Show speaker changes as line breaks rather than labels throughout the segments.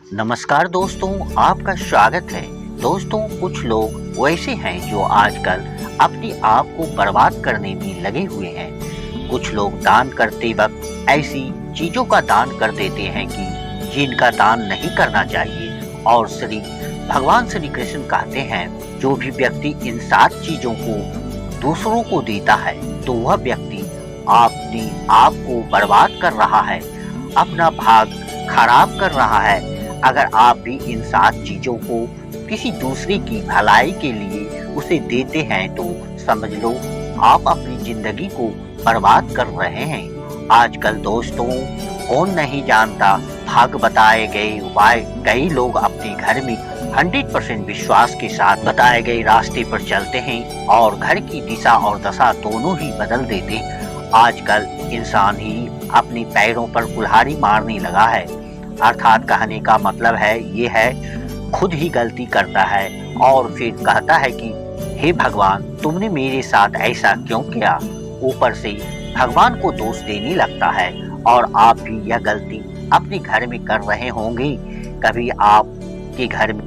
नमस्कार दोस्तों, आपका स्वागत है। दोस्तों, कुछ लोग वैसे हैं जो आजकल अपने आप को बर्बाद करने में लगे हुए हैं। कुछ लोग दान करते वक्त ऐसी चीजों का दान कर देते हैं कि जिनका दान नहीं करना चाहिए। और भगवान श्री कृष्ण कहते हैं, जो भी व्यक्ति इन 7 चीजों को दूसरों को देता है तो वह व्यक्ति अपने आप को बर्बाद कर रहा है, अपना भाग खराब कर रहा है। अगर आप भी इन 7 चीजों को किसी दूसरे की भलाई के लिए उसे देते हैं तो समझ लो आप अपनी जिंदगी को बर्बाद कर रहे हैं। आजकल दोस्तों, कौन नहीं जानता भाग बताए गए उपाय। कई लोग अपने घर में 100% विश्वास के साथ बताए गए रास्ते पर चलते हैं और घर की दिशा और दशा दोनों ही बदल देते। आजकल इंसान ही अपने पैरों पर कुल्हाड़ी मारने लगा है। अर्थात कहने का मतलब है ये है, खुद ही गलती करता है और फिर कहता है कि हे भगवान, तुमने मेरे साथ ऐसा क्यों किया। ऊपर से भगवान को दोष देने लगता है। और आप भी यह गलती अपने घर में कर रहे होंगे। कभी आपके घर में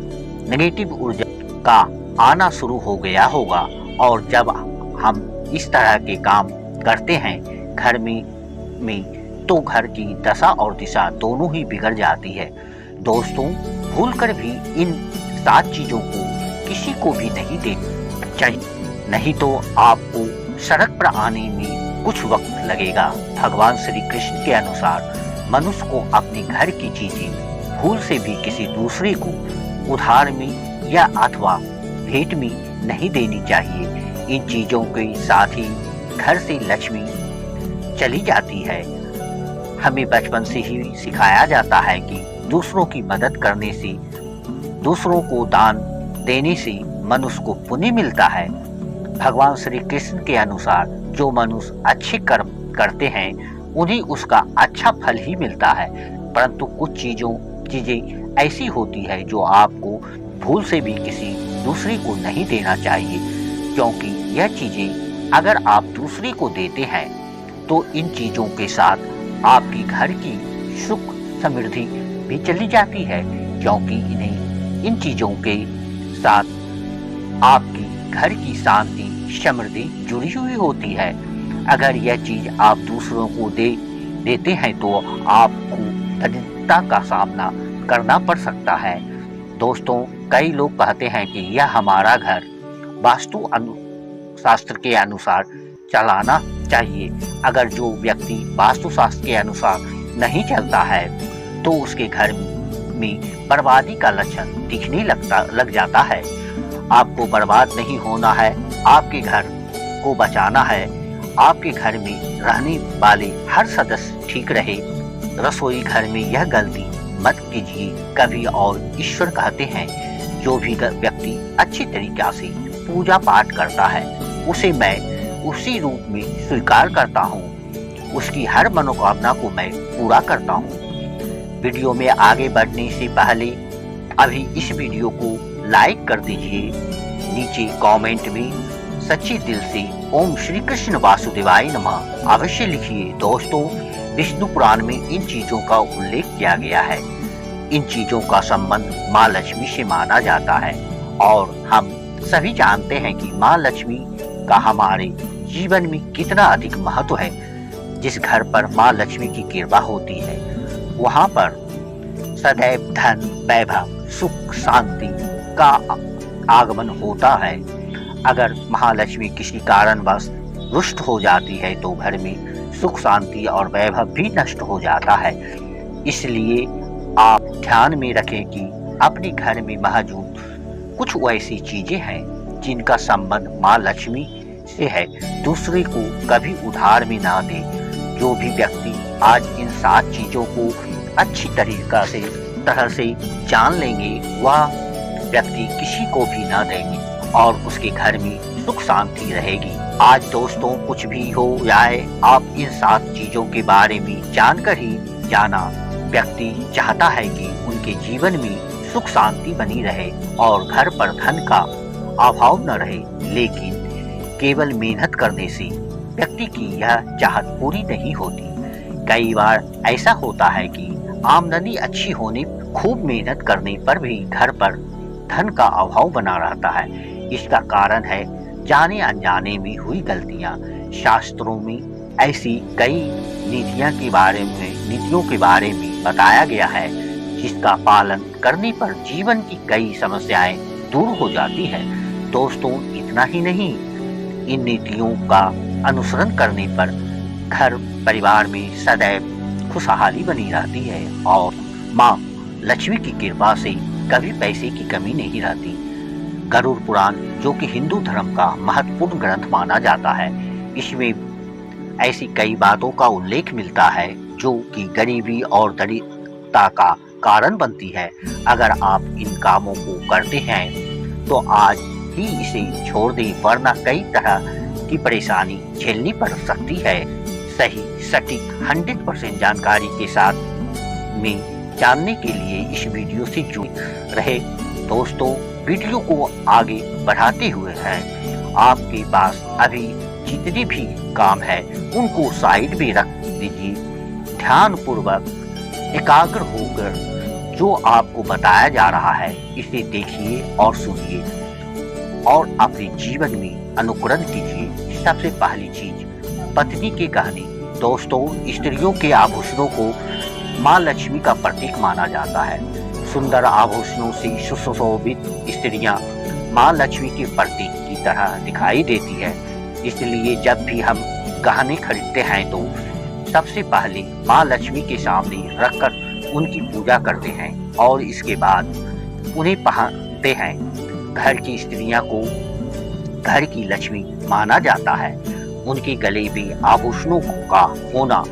नेगेटिव ऊर्जा का आना शुरू हो गया होगा और जब हम इस तरह के काम करते हैं घर में तो घर की दशा और दिशा दोनों ही बिगड़ जाती है। दोस्तों, भूलकर भी इन 7 चीजों को किसी को भी नहीं देना चाहिए, नहीं तो आपको सड़क पर आने में कुछ वक्त लगेगा। भगवान श्री कृष्ण के अनुसार मनुष्य को अपने घर की चीजें भूल से भी किसी दूसरे को उधार में या अथवा भेंट में नहीं देनी चाहिए। इन चीजों के साथ ही घर से लक्ष्मी चली जाती है। हमें बचपन से ही सिखाया जाता है कि दूसरों की मदद करने से, दूसरों को दान देने से मनुष्य को पुण्य मिलता है। भगवान श्री कृष्ण के अनुसार जो मनुष्य अच्छे कर्म करते हैं उन्हें उसका अच्छा फल ही मिलता है। परंतु कुछ चीजें ऐसी होती है जो आपको भूल से भी किसी दूसरे को नहीं देना चाहिए, क्योंकि यह चीजें अगर आप दूसरे को देते हैं तो इन चीजों के साथ आपकी घर की सुख समृद्धि भी चली जाती है, क्योंकि इन चीजों के साथ आपकी घर की शांति समृद्धि जुड़ी हुई होती है। अगर यह चीज आप दूसरों को देते हैं तो आपको दरिद्रता का सामना करना पड़ सकता है। दोस्तों, कई लोग कहते हैं कि यह हमारा घर वास्तु शास्त्र के अनुसार चलाना चाहिए। अगर जो व्यक्ति वास्तुशास्त्र के अनुसार नहीं चलता है तो उसके घर में बर्बादी का लक्षण दिखने लग जाता है। आपको बर्बाद नहीं होना है, आपके घर को बचाना है। आपके घर में रहने वाले हर सदस्य ठीक रहे। रसोई घर में यह गलती मत कीजिए कभी। और ईश्वर कहते हैं, जो भी व्यक्ति अच्छी तरीके से पूजा पाठ करता है उसे मैं उसी रूप में स्वीकार करता हूँ। उसकी हर मनोकामना को मैं पूरा करता हूँ। वीडियो में आगे बढ़ने से पहले अभी इस वीडियो को लाइक कर दीजिए। नीचे कमेंट में सच्चे दिल से ओम श्री कृष्ण वासुदेवाय नमः अवश्य लिखिए। दोस्तों, विष्णु पुराण में इन चीजों का उल्लेख किया गया है। इन चीजों का संबंध माँ लक्ष्मी से माना जाता है और हम सभी जानते हैं कि माँ लक्ष्मी का हमारे जीवन में कितना अधिक महत्व है। जिस घर पर माँ लक्ष्मी की कृपा होती है वहां पर सदैव धन, वैभव, सुख, शांति का आगमन होता है। अगर महालक्ष्मी किसी कारणवश रुष्ट हो जाती है तो घर में सुख, शांति और वैभव भी नष्ट हो जाता है। इसलिए आप ध्यान में रखें कि अपने घर में मौजूद कुछ ऐसी चीजें हैं जिनका संबंध माँ लक्ष्मी से है। दूसरे को कभी उधार में ना दे। जो भी व्यक्ति आज इन 7 चीजों को अच्छी तरह से जान लेंगे वह व्यक्ति किसी को भी ना देंगे और उसके घर में सुख शांति रहेगी। आज दोस्तों, कुछ भी हो जाए, आप इन 7 चीजों के बारे में जानकर ही जाना। व्यक्ति चाहता है कि उनके जीवन में सुख शांति बनी रहे और घर पर धन का अभाव न रहे, लेकिन केवल मेहनत करने से व्यक्ति की यह चाहत पूरी नहीं होती। कई बार ऐसा होता है कि आमदनी अच्छी होने खूब मेहनत करने पर भी घर पर धन का अभाव बना रहता है। इसका कारण है जाने अनजाने में हुई गलतियां। शास्त्रों में ऐसी कई नीतियों के बारे में बताया गया है जिसका पालन करने पर जीवन की कई समस्याएं दूर हो जाती है। दोस्तों, इतना ही नहीं, इन नीतियों का अनुसरण करने पर घर परिवार में सदैव खुशहाली बनी रहती है और माँ लक्ष्मी की कृपा से कभी पैसे की कमी नहीं रहती। गरुड़ पुराण, जो कि हिंदू धर्म का महत्वपूर्ण ग्रंथ माना जाता है, इसमें ऐसी कई बातों का उल्लेख मिलता है जो कि गरीबी और दरिद्रता का कारण बनती है। अगर आप इन कामों को करते हैं तो आज ही इसे छोड़ दें, वरना कई तरह की परेशानी झेलनी पड़ सकती है। सही सटीक 100% जानकारी के साथ में जानने के लिए इस वीडियो से जुड़े रहे। दोस्तों, वीडियो को आगे बढ़ाते हुए हैं आपके पास अभी जितने भी काम है उनको साइड में रख दीजिए। ध्यान पूर्वक एकाग्र होकर जो आपको बताया जा रहा है इसे देखिए और सुनिए और अपने जीवन में अनुकरण कीजिए। सबसे पहली चीज, पत्नी के गहने। दोस्तों, स्त्रियों के आभूषणों को माँ लक्ष्मी का प्रतीक माना जाता है। सुंदर आभूषणों से सुशोभित स्त्रियां माँ लक्ष्मी के प्रतीक की तरह दिखाई देती है। इसलिए जब भी हम गहने खरीदते हैं तो सबसे पहले माँ लक्ष्मी के सामने रखकर उनकी पूजा करते हैं और इसके बाद उन्हें पहनते हैं। घर की स्त्रियां को घर की लक्ष्मी माना जाता है। उनके गले में आभूषणों का होना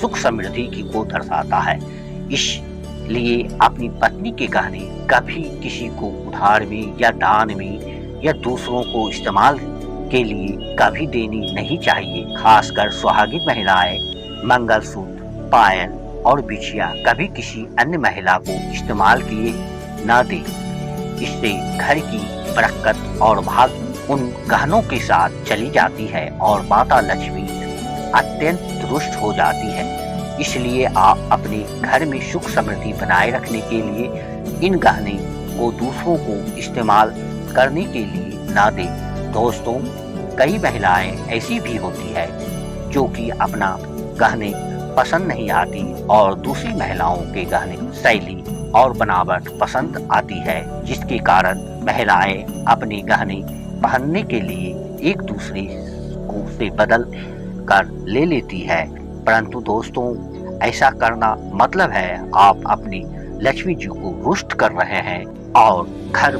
सुख समृद्धि की को दर्शाता है। इसलिए अपनी पत्नी के गहने कभी किसी को उधार में या दान में या दूसरों को इस्तेमाल के लिए कभी देनी नहीं चाहिए। खासकर सुहागिन महिलाएं मंगलसूत्र, पायल और बिछिया कभी किसी अन्य महिला को इस्तेमाल किए न दें। इससे घर की बरकत और भाग्य उन गहनों के साथ चली जाती है और माता लक्ष्मी अत्यंत रुष्ट हो जाती है। इसलिए आप अपने घर में सुख समृद्धि बनाए रखने के लिए इन गहने को दूसरों को इस्तेमाल करने के लिए ना दें। दोस्तों, कई महिलाएं ऐसी भी होती है जो कि अपना गहने पसंद नहीं आती और दूसरी महिलाओं के गहने शैली और बनावट पसंद आती है, जिसके कारण महिलाएं अपने गहने पहनने के लिए एक दूसरे को से बदल कर ले लेती है। परंतु दोस्तों, ऐसा करना मतलब है आप अपनी लक्ष्मी जी को रुष्ट कर रहे हैं और घर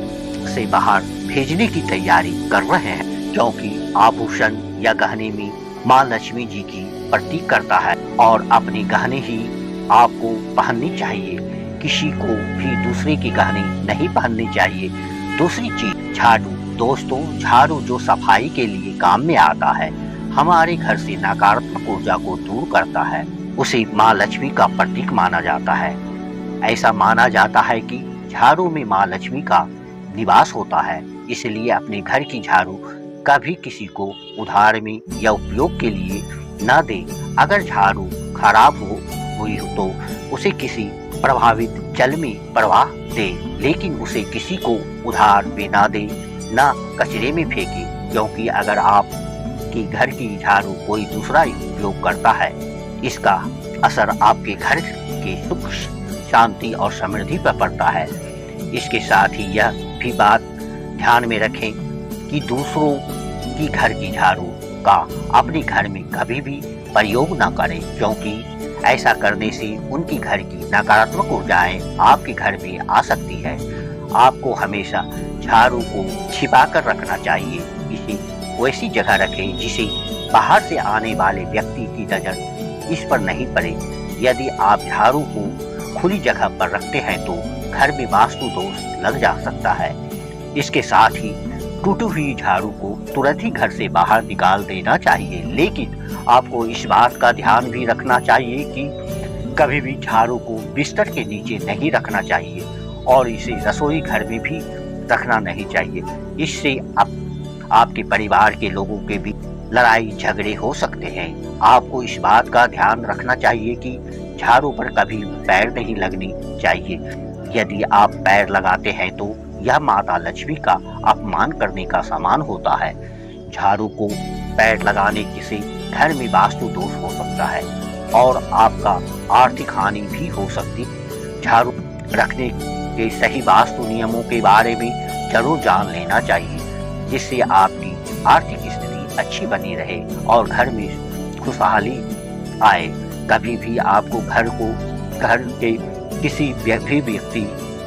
से बाहर भेजने की तैयारी कर रहे हैं, क्योंकि आभूषण या गहने में माँ लक्ष्मी जी की प्रतीक करता है और अपने गहने ही आपको पहनने चाहिए। किसी को भी दूसरे के गहने नहीं पहनने चाहिए। दूसरी चीज, झाड़ू। दोस्तों, झाड़ू जो सफाई के लिए काम में आता है, हमारे घर से नकारात्मक ऊर्जा को दूर करता है, उसे माँ लक्ष्मी का प्रतीक माना जाता है। ऐसा माना जाता है कि झाड़ू में माँ लक्ष्मी का निवास होता है। इसलिए अपने घर की झाड़ू कभी किसी को उधार में या उपयोग के लिए न दे। अगर झाड़ू खराब हुई हो तो उसे किसी प्रभावित जल में प्रवाह दे, लेकिन उसे किसी को उधार में न दे, न कचरे में फेंके, क्योंकि अगर आप की घर की झाड़ू कोई दूसरा उपयोग करता है, इसका असर आपके घर के सुख शांति और समृद्धि पर पड़ता है। इसके साथ ही यह भी बात ध्यान में रखें कि दूसरों की घर की झाड़ू का अपने घर में कभी भी प्रयोग न करें, क्योंकि ऐसा करने से उनकी घर की नकारात्मक ऊर्जाएं आपके घर में आ सकती है। आपको हमेशा झाड़ू को छिपा कर रखना चाहिए। इसे वैसी जगह रखें जिसे बाहर से आने वाले व्यक्ति की नजर इस पर नहीं पड़े। यदि आप झाड़ू को खुली जगह पर रखते हैं तो घर में वास्तु दोष लग जा सकता है। इसके साथ ही टूटी हुई झाड़ू को तुरंत ही घर से बाहर निकाल देना चाहिए, लेकिन आपको इस बात का ध्यान भी रखना चाहिए कि कभी भी झाड़ू को बिस्तर के नीचे नहीं रखना चाहिए और इसे रसोई घर में भी रखना नहीं चाहिए। इससे आपके परिवार के लोगों के बीच लड़ाई झगड़े हो सकते हैं। आपको इस बात का ध्यान रखना चाहिए कि झाड़ू पर कभी पैर नहीं लगनी चाहिए। यदि आप पैर लगाते हैं तो यह माता लक्ष्मी का अपमान करने का समान होता है। झाड़ू को पैर लगाने से घर में वास्तु दोष हो सकता है और आपका आर्थिक हानि भी हो सकती है। झाड़ू रखने के सही वास्तु नियमों के बारे में जरूर जान लेना चाहिए, जिससे आपकी आर्थिक स्थिति अच्छी बनी रहे और घर में खुशहाली आए। कभी भी आपको घर के किसी भी व्यक्ति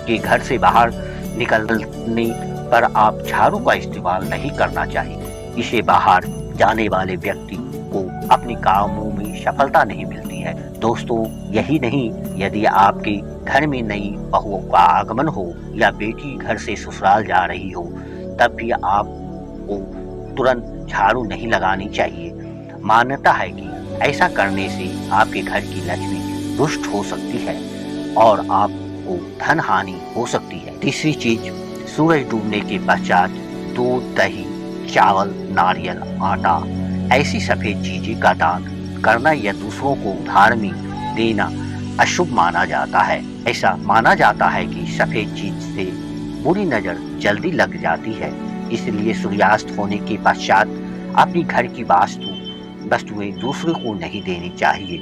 के घर से बाहर निकलने पर आप झाड़ू का इस्तेमाल नहीं करना चाहिए। इसे बाहर जाने वाले व्यक्ति को अपने कामों में सफलता नहीं मिलती है। दोस्तों, यही नहीं, यदि आपके घर में नई बहुओं का आगमन हो या बेटी घर से ससुराल जा रही हो, तब भी आपको तुरंत झाड़ू नहीं लगानी चाहिए। मान्यता है कि ऐसा करने से आपके घर की लक्ष्मी रुष्ट हो सकती है और आपको धन हानि हो सकती है। तीसरी चीज, सूरज डूबने के पश्चात दूध, दही, चावल, नारियल, आटा ऐसी सफेद चीजें का दान करना या दूसरों को उधार में देना अशुभ माना जाता है। ऐसा माना जाता है कि सफेद चीज से बुरी नजर जल्दी लग जाती है, इसलिए सूर्यास्त होने के पश्चात अपनी घर की वस्तुएं दूसरे को नहीं देनी चाहिए।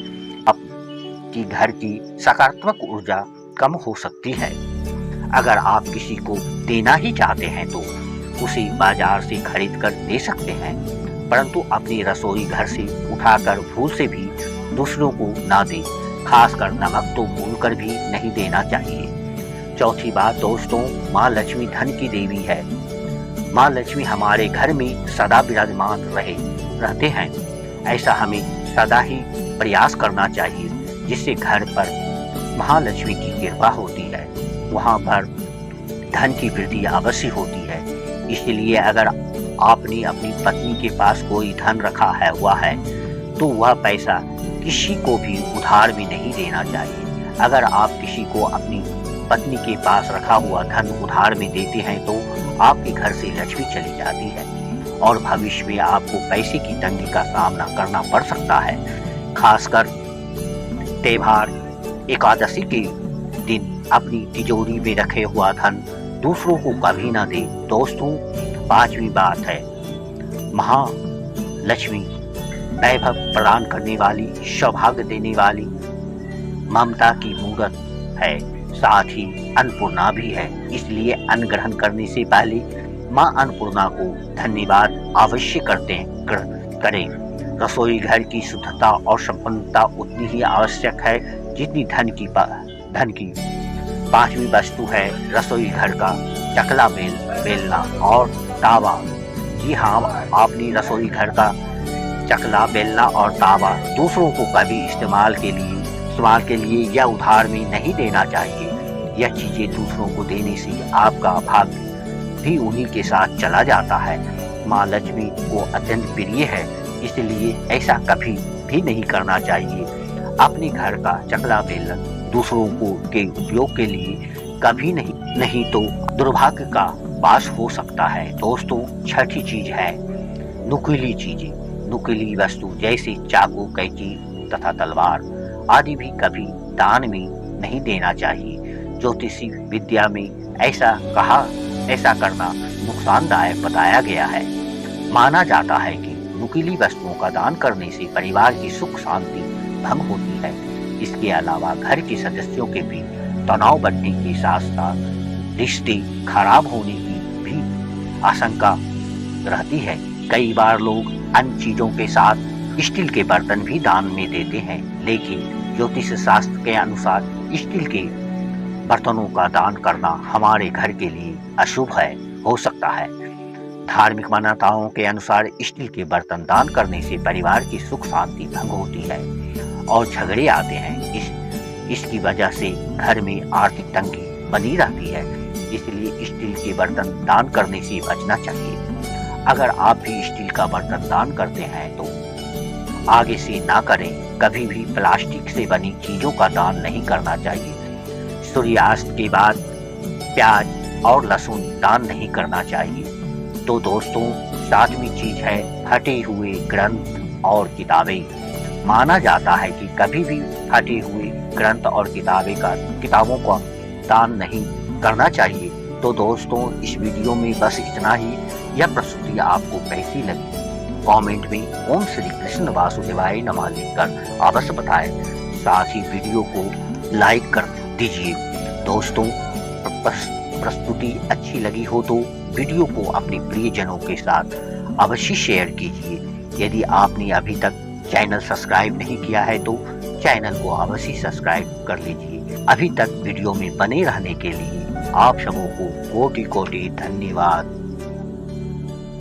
आपकी घर की सकारात्मक ऊर्जा कम हो सकती है। अगर आप किसी को देना ही चाहते हैं तो उसे बाजार से खरीद कर दे सकते हैं, परंतु अपनी रसोई घर से उठाकर भूल से भी दूसरों को ना दें। खासकर नमक तो भूलकर भी नहीं देना चाहिए। चौथी बात दोस्तों, माँ लक्ष्मी धन की देवी है। माँ लक्ष्मी हमारे घर में सदा विराजमान रहते हैं। ऐसा हमें सदा ही प्रयास करना चाहिए, जिससे घर पर महालक्ष्मी की कृपा होती है, वहाँ पर धन की वृद्धि अवश्य होती है। इसलिए अगर आपने अपनी पत्नी के पास कोई धन रखा हुआ है तो वह पैसा किसी को भी उधार में नहीं देना चाहिए। अगर आप किसी को अपनी पत्नी के पास रखा हुआ धन उधार में देते हैं तो आपके घर से लक्ष्मी चली जाती है और भविष्य में आपको पैसे की तंगी का सामना करना पड़ सकता है। खासकर त्योहार, एकादशी के दिन अपनी तिजोरी में रखे हुआ धन दूसरों को कभी ना दे। दोस्तों, पांचवी बात है, महालक्ष्मी वैभव प्रदान करने वाली, सौभाग्य देने वाली, ममता की मूरत है, साथ ही अन्नपूर्णा भी है। इसलिए अन्न ग्रहण करने से पहले माँ अन्नपूर्णा को धन्यवाद अवश्य करें। रसोई घर की शुद्धता और संपन्नता उतनी ही आवश्यक है जितनी धन की। पांचवी वस्तु है रसोई घर का चकला बेलना और तावा। जी हाँ, आपने रसोई घर का चकला, बेलना और तावा दूसरों को कभी इस्तेमाल के लिए या उधार में नहीं देना चाहिए। यह चीजें दूसरों को देने से आपका भाग्य भी उन्हीं के साथ चला जाता है। माँ लक्ष्मी को अत्यंत प्रिय है, इसलिए ऐसा कभी भी नहीं करना चाहिए। अपने घर का चकला बेलन दूसरों के उपयोग के लिए कभी नहीं तो दुर्भाग्य का वास हो सकता है। दोस्तों, छठी चीज है नुकीली चीजें। नुकीली वस्तु जैसे चाकू, कैंची तथा तलवार आदि भी कभी दान में नहीं देना चाहिए। ज्योतिषी विद्या में ऐसा करना नुकसानदायक बताया गया है। माना जाता है कि नुकीली वस्तुओं का दान करने से परिवार की सुख शांति भंग होती है। इसके अलावा घर के सदस्यों के बीच तनाव बढ़ने के साथ साथ रिश्ते खराब होने की भी आशंका रहती है। कई बार लोग अन्य चीजों के साथ स्टील के बर्तन भी दान में देते हैं, लेकिन ज्योतिष शास्त्र के अनुसार स्टील के बर्तनों का दान करना हमारे घर के लिए अशुभ हो सकता है। धार्मिक मान्यताओं के अनुसार स्टील के बर्तन दान करने से परिवार की सुख शांति भंग होती है और झगड़े आते हैं। इसकी वजह से घर में आर्थिक तंगी बनी रहती है, इसलिए स्टील के बर्तन दान करने से बचना चाहिए। अगर आप भी स्टील का बर्तन दान करते हैं तो आगे से ना करें। कभी भी प्लास्टिक से बनी चीजों का दान नहीं करना चाहिए। सूर्यास्त के बाद प्याज और लहसुन दान नहीं करना चाहिए। तो दोस्तों, सातवीं चीज है फटे हुए ग्रंथ और किताबें। माना जाता है कि कभी भी फटे हुए ग्रंथ और किताबों का दान नहीं करना चाहिए। तो दोस्तों इस वीडियो में बस इतना ही। यह प्रस्तुति आपको कैसी लगी कमेंट में ओम श्री कृष्ण वासुदेवाय नमः लिखकर अवश्य बताएं। साथ ही वीडियो को लाइक कर दीजिए। दोस्तों प्रस्तुति अच्छी लगी हो तो वीडियो को अपने प्रियजनों के साथ अवश्य शेयर कीजिए। यदि आपने अभी तक चैनल सब्सक्राइब नहीं किया है तो चैनल को अवश्य सब्सक्राइब कर लीजिए। अभी तक वीडियो में बने रहने के लिए आप सबों को कोटि कोटि धन्यवाद।